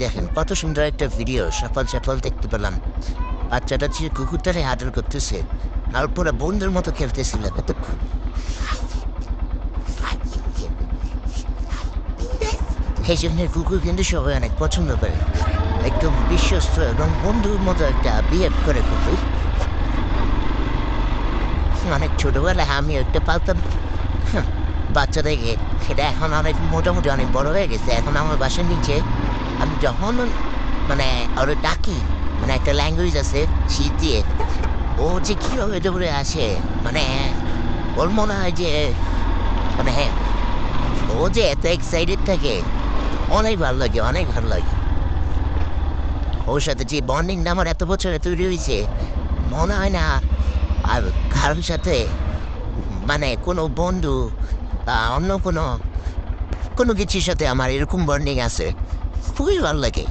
দেখেন কত সুন্দর একটা ভিডিও সফল সফল দেখতে পেলাম। বাচ্চাটা যে কুকুরটারে আদর করতেছে আর পুরো বন্ধুর মতো খেলতেছিল এতক্ষণ। এই জন্য কুকুর কিন্তু সবাই অনেক পছন্দ করে, একদম বিশ্বস্ত এবং বন্ধুর মতো একটা বিহেভ করে কুকুর। অনেক ছোটবেলায় আমি একটা পালতাম। হুম, বাচ্চা দেখে সেটা এখন অনেক মোটামুটি অনেক বড় হয়ে গেছে। এখন আমার বাসার নিচে আমি যখন মানে ওরা ডাকি, মানে একটা ল্যাঙ্গুয়েজ আছে শীত দিয়ে, ও যে কীভাবে দৌড়ে আসে, মানে ওর মনে হয় যে মানে হ্যাঁ, ও যে এত এক্সাইটেড থাকে, অনেক ভালো লাগে, অনেক ভালো লাগে। ওর সাথে যে বন্ডিংটা আমার এত বছরে তৈরি হয়েছে, মনে হয় না আর কারোর সাথে, মানে কোনো বন্ধু বা অন্য কোনো কোনো কিছুর সাথে আমার এরকম বন্ডিং আছে। খুবই ভালো লাগে।